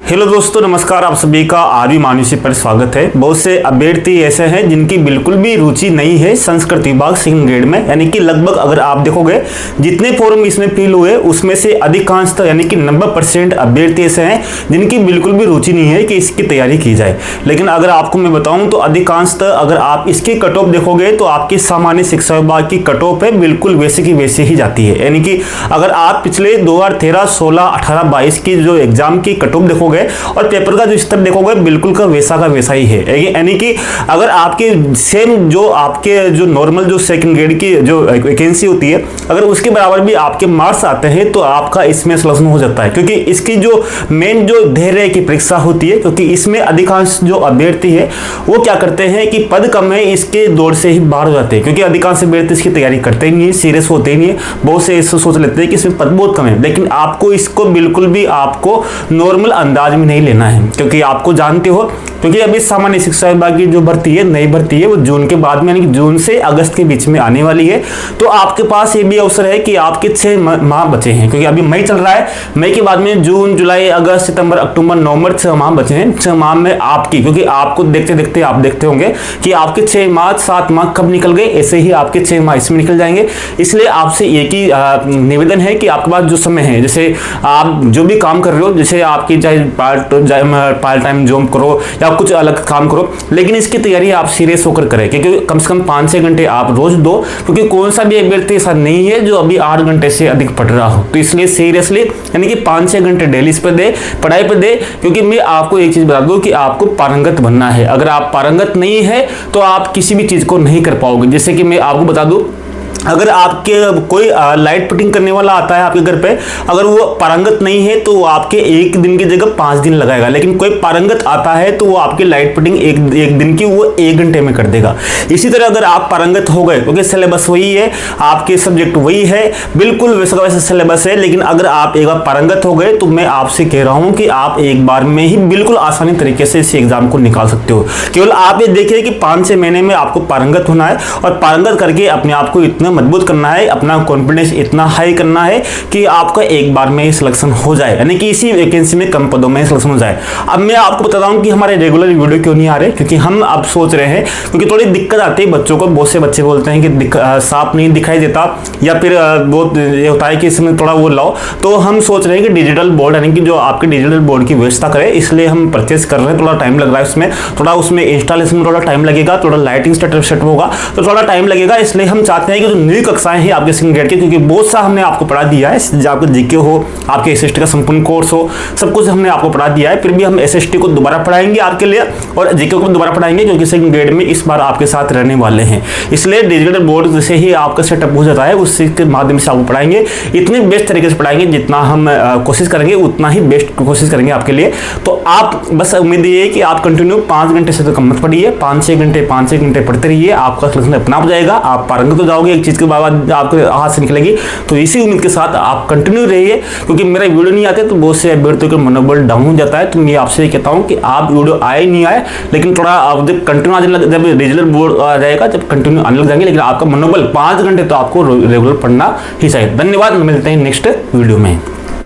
Hello दोस्तों, नमस्कार। आप सभी का आरवी मानुषी पर स्वागत है। बहुत से अभ्यर्थी ऐसे हैं जिनकी बिल्कुल भी रुचि नहीं है संस्कृत विभाग सेकंड ग्रेड में, यानी कि लगभग अगर आप देखोगे जितने फॉर्म इसमें फिल हुए उसमें से अधिकांशतः यानी कि 90% अभ्यर्थी ऐसे हैं जिनकी बिल्कुल भी रुचि नहीं है कि इसकी तैयारी की जाए। लेकिन अगर आपको मैं बताऊं तो अधिकांशतः अगर आप इसकी कट ऑफ देखोगे तो आपकी सामान्य शिक्षा विभाग की कट ऑफ है बिल्कुल वैसे की वैसे ही जाती है। यानी कि अगर आप पिछले 2013, 16, 18, 22 की जो एग्जाम की कट ऑफ देखोगे और पेपर का जो स्तर देखोगे बिल्कुल का वैसा ही है। यानी कि अगर आपके सेम जो आपके जो नॉर्मल जो सेकंड ग्रेड की जो वैकेंसी होती है अगर उसके बराबर भी आपके मार्क्स आते हैं तो आपका इसमें सिलेक्शन हो जाता है, क्योंकि इसकी जो मेन जो धैर्य की परीक्षा होती है, क्योंकि इसमें अधिकांश जो अभ्यर्थी है वो क्या करते हैं कि पद कम है इसके दौड़ से ही बाहर हो जाते हैं, क्योंकि अधिकांश अभ्यर्थी इसकी तैयारी करते ही नहीं है, सीरियस होते ही नहीं है। बहुत से ऐसे सोच लेते हैं कि इसमें पद बहुत कम है, लेकिन आपको इसको बिल्कुल भी आपको नॉर्मल अंदाज में नहीं लेना है, क्योंकि आपको जानते हो क्योंकि अभी सामान्य शिक्षा विभाग की जो भर्ती है नई भर्ती है वो जून के बाद में यानी कि जून से अगस्त के बीच में आने वाली है। तो आपके पास ये भी अवसर है कि आपके 6 माह बचे हैं, क्योंकि अभी मई चल रहा है, मई के बाद में जून, जुलाई, अगस्त, सितंबर, अक्टूबर, नवंबर 6 माह बचे हैं। 6 माह में आपकी, क्योंकि आपको देखते देखते आप देखते होंगे कि आपके 6 माह 7 माह कब निकल गए, ऐसे ही आपके 6 माह इसमें निकल जाएंगे। इसलिए आपसे एक ही निवेदन है कि आपके पास जो समय है, जैसे आप जो भी काम कर रहे हो, जैसे आपकी चाहे पार्ट टाइम जॉब करो या कुछ अलग काम करो, लेकिन इसकी तैयारी आप सीरियस होकर करें, क्योंकि कम से कम 5-6 घंटे आप रोज दो, क्योंकि कौन सा भी अभ्यर्थी ऐसा नहीं है जो अभी 8 घंटे से अधिक पढ़ रहा हो। तो इसलिए सीरियसली यानी कि 5-6 घंटे डेली इस पर दे, पढ़ाई पर दे, क्योंकि मैं आपको एक चीज बता दूं कि आपको पारंगत बनना है। अगर आप पारंगत नहीं है तो आप किसी भी चीज को नहीं कर पाओगे। जैसे कि मैं आपको बता दूं, अगर आपके कोई लाइट फिटिंग करने वाला आता है आपके घर पे, अगर वो पारंगत नहीं है तो वो आपके 1 दिन की जगह 5 दिन लगाएगा, लेकिन कोई पारंगत आता है तो वो आपकी लाइट फिटिंग एक दिन की वो 1 घंटे में कर देगा। इसी तरह अगर आप पारंगत हो गए, क्योंकि सिलेबस वही है, आपके सब्जेक्ट वही है, बिल्कुल वैसा वैसा सिलेबस है, लेकिन अगर आप एक बार पारंगत हो गए तो मैं आपसे कह रहा हूं कि आप एक बार में ही बिल्कुल आसानी तरीके से इस एग्जाम को निकाल सकते हो। केवल आप ये देखिए कि 5-6 महीने में आपको पारंगत होना है और पारंगत करके अपने आप को इतना मजबूत करना है, अपना कॉन्फिडेंस इतना हाई करना है कि आपका एक बार में ही सिलेक्शन हो जाए, यानी कि इसी वैकेंसी में कम पदों में सिलेक्शन हो जाए। अब मैं आपको बताता हूं कि हमारे रेगुलर वीडियो क्यों नहीं आ रहे, क्योंकि हम अब सोच रहे हैं, क्योंकि थोड़ी दिक्कत आती है बच्चों को। बहुत से बच्चे बोलते हैं कि साफ नहीं दिखाई देता, या फिर बहुत ये होता है कि इसमें थोड़ा वो लाओ। तो हम सोच रहे हैं कि डिजिटल बोर्ड यानी कि जो आपके डिजिटल बोर्ड की व्यवस्था करें, इसलिए हम परचेस कर रहे हैं। थोड़ा टाइम लग रहा है उसमें, थोड़ा उसमें इंस्टॉलेशन में थोड़ा टाइम लगेगा, थोड़ा लाइटिंग सेटअप होगा तो थोड़ा टाइम लगेगा। इसलिए हम चाहते हैं कि जो न्यू कक्षाएं हैं आपके सेकंड ग्रेड के, क्योंकि बहुत सा हमने आपको पढ़ा दिया है, आपको जीके हो, आपके एसएसटी का संपूर्ण कोर्स हो, सब कुछ हमने आपको पढ़ा दिया है। फिर भी हम एसएसटी को दोबारा पढ़ाएंगे आपके लिए और जीके को दोबारा पढ़ाएंगे, क्योंकि सेकंड ग्रेड में इस बार आपके साथ रहने वाले हैं। इसलिए डिजिटल बोर्ड जैसे ही आपका सेटअप हो जाता है उसके माध्यम से आपको पढ़ाएंगे, इतने बेस्ट तरीके से पढ़ाएंगे, जितना हम कोशिश करेंगे उतना ही बेस्ट कोशिश करेंगे आपके लिए। तो आप बस उम्मीद ये है कि आप कंटिन्यू 5 घंटे से तो कम मत पढ़िए, 5-6 घंटे पढ़ते रहिए, आपका सिलेक्शन अपना हो जाएगा, आप पारंगत हो जाओगे, एक चीज के बाद आपके हाथ से निकलेगी। तो इसी उम्मीद के साथ आप कंटिन्यू रहिए, क्योंकि मेरा वीडियो नहीं आते तो बहुत से अभ्यर्थियों का मनोबल डाउन हो जाता है। तो मैं आपसे कहता हूं कि आप वीडियो आए नहीं आए, लेकिन थोड़ा आप जब कंटिन्यू आने लग, जब डिजिटल बोर्ड आ जाएगा, जब कंटिन्यू आने लग जाएंगे, लेकिन आपका मनोबल 5 घंटे तो आपको रेगुलर पढ़ना ही चाहिए। धन्यवाद, मिलते हैं नेक्स्ट वीडियो में।